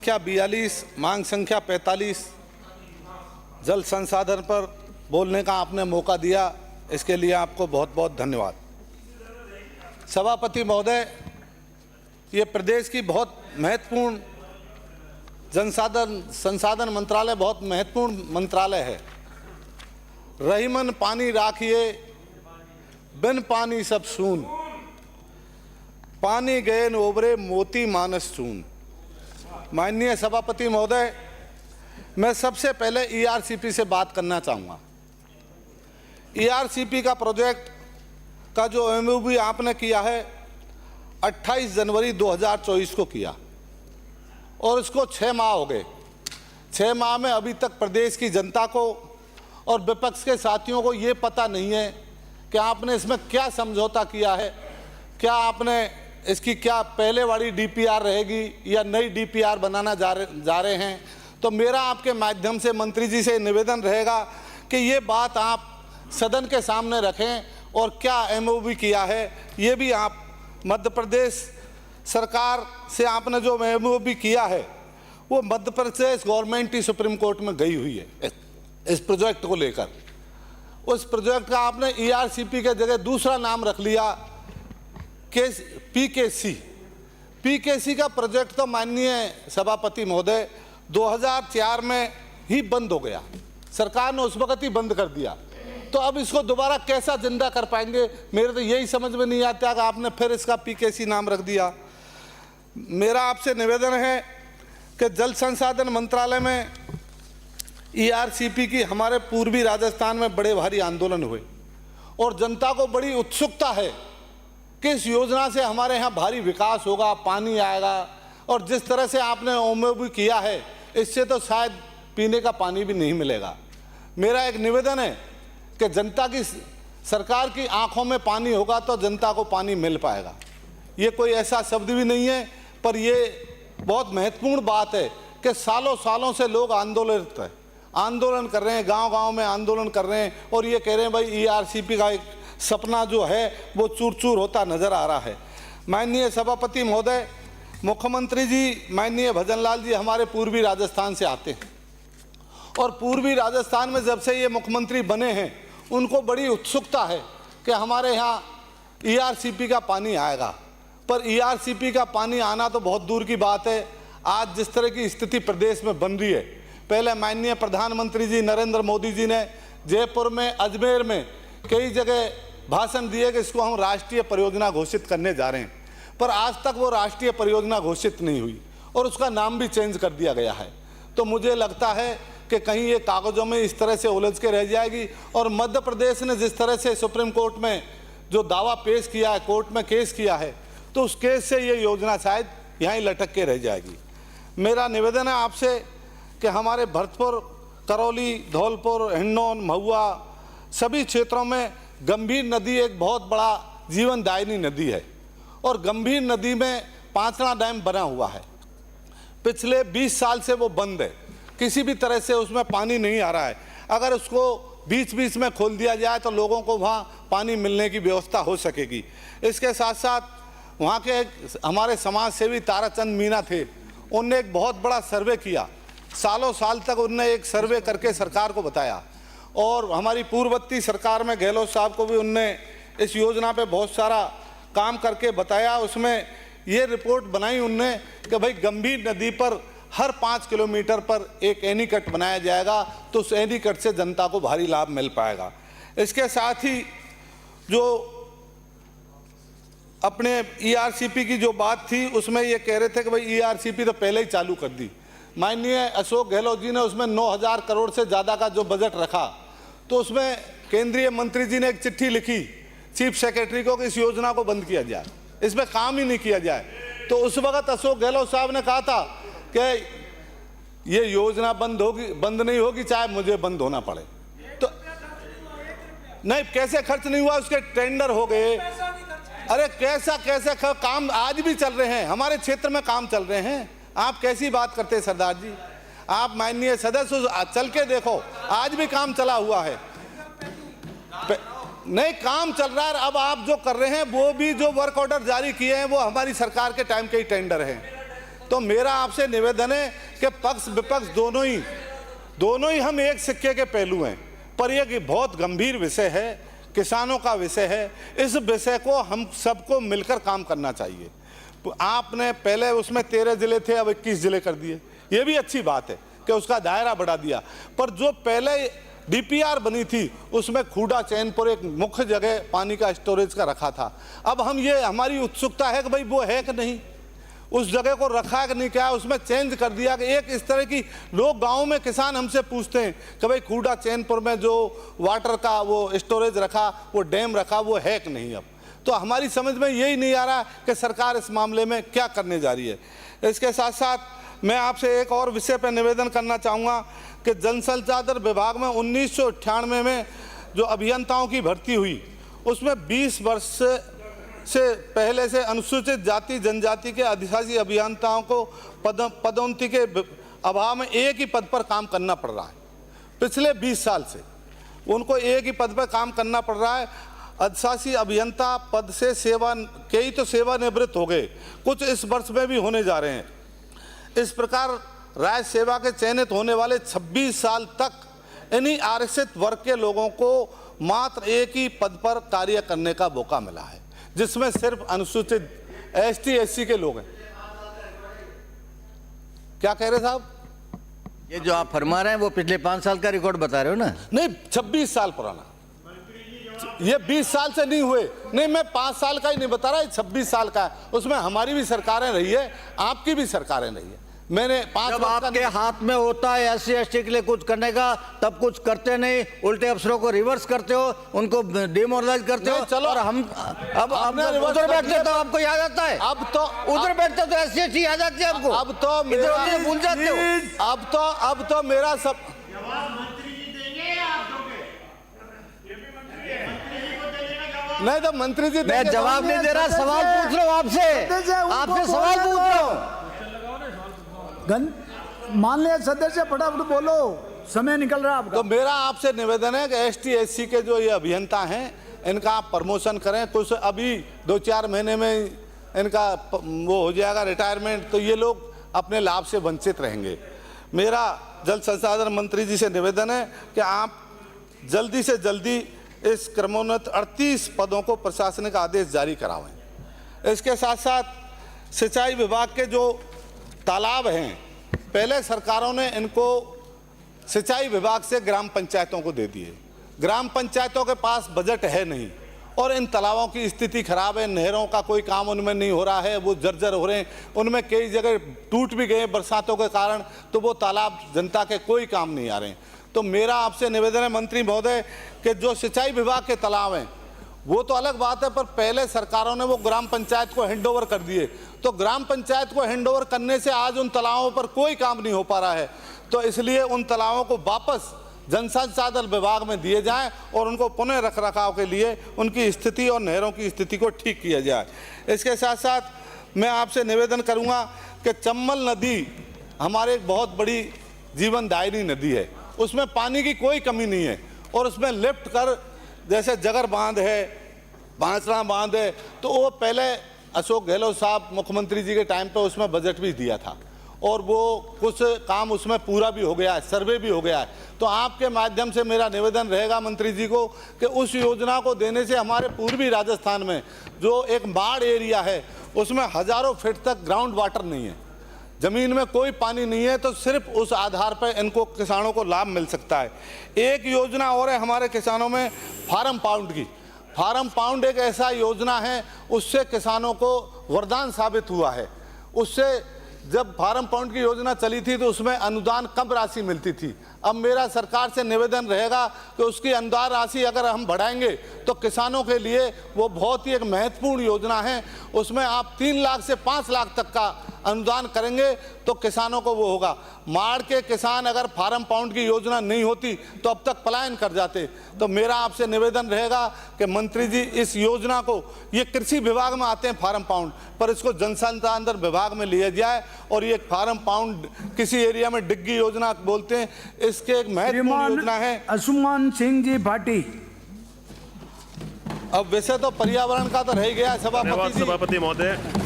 संख्या 42, मांग संख्या 45, जल संसाधन पर बोलने का आपने मौका दिया, इसके लिए आपको बहुत बहुत धन्यवाद। सभापति महोदय, ये प्रदेश की बहुत महत्वपूर्ण संसाधन मंत्रालय बहुत महत्वपूर्ण मंत्रालय है। रहीमन पानी राखिए, बिन पानी सब सून, पानी गए न उबरे मोती मानस चून। माननीय सभापति महोदय, मैं सबसे पहले ईआरसीपी से बात करना चाहूँगा। ईआरसीपी का प्रोजेक्ट का जो एमओयू आपने किया है 28 जनवरी 2024 को किया और इसको 6 माह हो गए। 6 माह में अभी तक प्रदेश की जनता को और विपक्ष के साथियों को ये पता नहीं है कि आपने इसमें क्या समझौता किया है, क्या आपने इसकी क्या पहले वाली डीपीआर रहेगी या नई डीपीआर बनाना जा रहे हैं। तो मेरा आपके माध्यम से मंत्री जी से निवेदन रहेगा कि ये बात आप सदन के सामने रखें और क्या एमओयू किया है ये भी आप मध्य प्रदेश सरकार से आपने जो एमओयू किया है वो मध्य प्रदेश गवर्नमेंट ही सुप्रीम कोर्ट में गई हुई है इस प्रोजेक्ट को लेकर। उस प्रोजेक्ट का आपने ईआरसीपी के जगह दूसरा नाम रख लिया पीकेसी का प्रोजेक्ट तो माननीय सभापति महोदय 2004 में ही बंद हो गया, सरकार ने उस वक्त ही बंद कर दिया। तो अब इसको दोबारा कैसा जिंदा कर पाएंगे, मेरे तो यही समझ में नहीं आता कि आपने फिर इसका पीकेसी नाम रख दिया। मेरा आपसे निवेदन है कि जल संसाधन मंत्रालय में ईआरसीपी की हमारे पूर्वी राजस्थान में बड़े भारी आंदोलन हुए और जनता को बड़ी उत्सुकता है कि इस योजना से हमारे यहाँ भारी विकास होगा, पानी आएगा। और जिस तरह से आपने एमओयू किया है इससे तो शायद पीने का पानी भी नहीं मिलेगा। मेरा एक निवेदन है कि जनता की सरकार की आंखों में पानी होगा तो जनता को पानी मिल पाएगा। ये कोई ऐसा शब्द भी नहीं है, पर ये बहुत महत्वपूर्ण बात है कि सालों सालों से लोग आंदोलन कर रहे हैं, गांव-गांव में आंदोलन कर रहे हैं और ये कह रहे हैं भाई ईआरसीपी का एक सपना जो है वो चूर चूर होता नजर आ रहा है। माननीय सभापति महोदय, मुख्यमंत्री जी माननीय भजनलाल जी हमारे पूर्वी राजस्थान से आते हैं और पूर्वी राजस्थान में जब से ये मुख्यमंत्री बने हैं उनको बड़ी उत्सुकता है कि हमारे यहाँ ईआरसीपी का पानी आएगा। पर ईआरसीपी का पानी आना तो बहुत दूर की बात है। आज जिस तरह की स्थिति प्रदेश में बन रही है, पहले माननीय प्रधानमंत्री जी नरेंद्र मोदी जी ने जयपुर में, अजमेर में कई जगह भाषण दिए कि इसको हम राष्ट्रीय परियोजना घोषित करने जा रहे हैं, पर आज तक वो राष्ट्रीय परियोजना घोषित नहीं हुई और उसका नाम भी चेंज कर दिया गया है। तो मुझे लगता है कि कहीं ये कागज़ों में इस तरह से उलझ के रह जाएगी और मध्य प्रदेश ने जिस तरह से सुप्रीम कोर्ट में जो दावा पेश किया है, कोर्ट में केस किया है, तो उस केस से ये योजना शायद यहाँ ही लटक के रह जाएगी। मेरा निवेदन है आपसे कि हमारे भरतपुर, करौली, धौलपुर, हिंडौन, महुआ सभी क्षेत्रों में गंभीर नदी एक बहुत बड़ा जीवनदायिनी नदी है और गंभीर नदी में पांचड़ा डैम बना हुआ है। पिछले 20 साल से वो बंद है, किसी भी तरह से उसमें पानी नहीं आ रहा है। अगर उसको बीच बीच में खोल दिया जाए तो लोगों को वहाँ पानी मिलने की व्यवस्था हो सकेगी। इसके साथ साथ वहाँ के हमारे समाज सेवी ताराचंद मीना थे, उनने एक बहुत बड़ा सर्वे किया। सालों साल तक उनने एक सर्वे करके सरकार को बताया और हमारी पूर्ववर्ती सरकार में गहलोत साहब को भी उनने इस योजना पे बहुत सारा काम करके बताया। उसमें ये रिपोर्ट बनाई उनने कि भाई गंभीर नदी पर हर 5 किलोमीटर पर एक एनीकट बनाया जाएगा तो उस एनीकट से जनता को भारी लाभ मिल पाएगा। इसके साथ ही जो अपने ईआरसीपी की जो बात थी उसमें ये कह रहे थे कि भाई ईआरसीपी तो पहले ही चालू कर दी। माननीय अशोक गहलोत जी ने उसमें 9,000 करोड़ से ज़्यादा का जो बजट रखा, तो उसमें केंद्रीय मंत्री जी ने एक चिट्ठी लिखी चीफ सेक्रेटरी को कि इस योजना को बंद किया जाए, इसमें काम ही नहीं किया जाए। तो उस वक्त अशोक गहलोत साहब ने कहा था कि ये योजना बंद नहीं होगी चाहे मुझे बंद होना पड़े। तो नहीं, कैसे खर्च नहीं हुआ, उसके टेंडर हो गए। अरे कैसा काम आज भी चल रहे हैं, हमारे क्षेत्र में काम चल रहे हैं। आप कैसी बात करते हैं सरदार जी, आप माननीय सदस्य चल के देखो, आज भी काम चला हुआ है। नहीं, काम चल रहा है। अब आप जो कर रहे हैं वो भी जो वर्क ऑर्डर जारी किए हैं वो हमारी सरकार के टाइम के ही टेंडर हैं। तो मेरा आपसे निवेदन है कि पक्ष विपक्ष दोनों ही हम एक सिक्के के पहलू हैं, पर यह बहुत गंभीर विषय है, किसानों का विषय है। इस विषय को हम सबको मिलकर काम करना चाहिए। आपने पहले उसमें 13 जिले थे, अब 21 जिले कर दिए, ये भी अच्छी बात है कि उसका दायरा बढ़ा दिया। पर जो पहले डीपीआर बनी थी उसमें खूडा चैनपुर एक मुख्य जगह पानी का स्टोरेज का रखा था। अब हमारी उत्सुकता है कि भाई वो है कि नहीं, उस जगह को रखा है कि नहीं, क्या उसमें चेंज कर दिया कि एक इस तरह की लोग गाँव में किसान हमसे पूछते हैं कि भाई खूडा चैनपुर में जो वाटर का वो स्टोरेज रखा, वो डैम रखा, वो है कि नहीं। अब तो हमारी समझ में यही नहीं आ रहा कि सरकार इस मामले में क्या करने जा रही है। इसके साथ साथ मैं आपसे एक और विषय पर निवेदन करना चाहूँगा कि जन संसाधन विभाग में 1998 में जो अभियंताओं की भर्ती हुई उसमें 20 वर्ष से पहले से अनुसूचित जाति जनजाति के अधिशासी अभियंताओं को पदोन्नति के अभाव में एक ही पद पर काम करना पड़ रहा है। पिछले 20 साल से उनको एक ही पद पर काम करना पड़ रहा है। अधिशासी अभियंता पद से कई तो सेवानिवृत्त हो गए, कुछ इस वर्ष में भी होने जा रहे हैं। इस प्रकार राज्य सेवा के चयनित होने वाले 26 साल तक इन्हीं आरक्षित वर्ग के लोगों को मात्र एक ही पद पर कार्य करने का मौका मिला है, जिसमें सिर्फ अनुसूचित एसटी एससी के लोग हैं। क्या कह रहे साहब? ये जो आप फरमा रहे हैं वो पिछले 5 साल का रिकॉर्ड बता रहे हो ना? नहीं, 26 साल पुराना, ये 20 साल से नहीं हुए। नहीं, मैं 5 साल का ही नहीं बता रहा, 26 साल का है। उसमें हमारी भी सरकारें रही है, आपकी भी सरकारें रही है। मैंने 5 जब आपके हाथ में होता है एससी एसटी के लिए कुछ करने का, तब कुछ करते नहीं, उल्टे अफसरों को रिवर्स करते हो, उनको डिमोरलाइज करते हो। चलो, और हम अब उधर बैठते तो आपको याद आता है, अब तो उधर बैठते तो एससी एसटी याद आती है आपको, अब तो भूल जाते हो। अब तो मेरा सब नहीं, तो मंत्री जी मैं जवाब नहीं दे रहा, सवाल पूछ रहा हूँ आपसे सवाल पूछ रहा हूँ। माननीय सदस्य फटाफट बोलो, समय निकल रहा है आपका। तो मेरा आपसे निवेदन है कि एसटी एससी के जो ये अभियंता हैं इनका आप प्रमोशन करें। कुछ अभी 2-4 महीने में इनका वो हो जाएगा रिटायरमेंट, तो ये लोग अपने लाभ से वंचित रहेंगे। मेरा जल संसाधन मंत्री जी से निवेदन है कि आप जल्दी से जल्दी इस क्रमोन्नत 38 पदों को प्रशासनिक आदेश जारी करावें। इसके साथ साथ सिंचाई विभाग के जो तालाब हैं, पहले सरकारों ने इनको सिंचाई विभाग से ग्राम पंचायतों को दे दिए। ग्राम पंचायतों के पास बजट है नहीं और इन तालाबों की स्थिति खराब है, नहरों का कोई काम उनमें नहीं हो रहा है, वो जर्जर हो रहे हैं, उनमें कई जगह टूट भी गए बरसातों के कारण, तो वो तालाब जनता के कोई काम नहीं आ रहे हैं। तो मेरा आपसे निवेदन है मंत्री महोदय कि जो सिंचाई विभाग के तालाब हैं वो तो अलग बात है, पर पहले सरकारों ने वो ग्राम पंचायत को हैंडओवर कर दिए, तो ग्राम पंचायत को हैंडओवर करने से आज उन तालाबों पर कोई काम नहीं हो पा रहा है। तो इसलिए उन तालाबों को वापस जल संसाधन विभाग में दिए जाएं और उनको पुनः रखरखाव के लिए उनकी स्थिति और नहरों की स्थिति को ठीक किया जाए। इसके साथ साथ मैं आपसे निवेदन करूंगा कि चंबल नदी हमारे एक बहुत बड़ी जीवनदायिनी नदी है, उसमें पानी की कोई कमी नहीं है और उसमें लिफ्ट कर, जैसे जगर बांध है, बांसड़ा बांध है, तो वो पहले अशोक गहलोत साहब मुख्यमंत्री जी के टाइम पे उसमें बजट भी दिया था और वो कुछ काम उसमें पूरा भी हो गया है, सर्वे भी हो गया है। तो आपके माध्यम से मेरा निवेदन रहेगा मंत्री जी को कि उस योजना को देने से हमारे पूर्वी राजस्थान में जो एक बाढ़ एरिया है उसमें हजारों फीट तक ग्राउंड वाटर नहीं है, जमीन में कोई पानी नहीं है, तो सिर्फ उस आधार पर इनको किसानों को लाभ मिल सकता है। एक योजना और है हमारे किसानों में, फार्म पाउंड की। फार्म पाउंड एक ऐसा योजना है, उससे किसानों को वरदान साबित हुआ है। उससे जब फार्म पाउंड की योजना चली थी तो उसमें अनुदान कम राशि मिलती थी। अब मेरा सरकार से निवेदन रहेगा कि उसकी अनुदान राशि अगर हम बढ़ाएंगे तो किसानों के लिए वो बहुत ही एक महत्वपूर्ण योजना है। उसमें आप 3 लाख से 5 लाख तक का अनुदान करेंगे तो किसानों को वो होगा। माड़ के किसान अगर फार्म पाउंड की योजना नहीं होती तो अब तक पलायन कर जाते। तो मेरा आपसे निवेदन रहेगा कि मंत्री जी इस योजना को, ये कृषि विभाग में आते हैं फार्म पाउंड, पर इसको जन संसाधन विभाग में लिया जाए और ये फार्म पाउंड किसी एरिया में डिग्गी योजना बोलते हैं, इसके एक महत्वपूर्ण योजना है। अंशुमान सिंह जी भाटी। अब वैसे तो पर्यावरण का तो रह गया सभापति महोदय।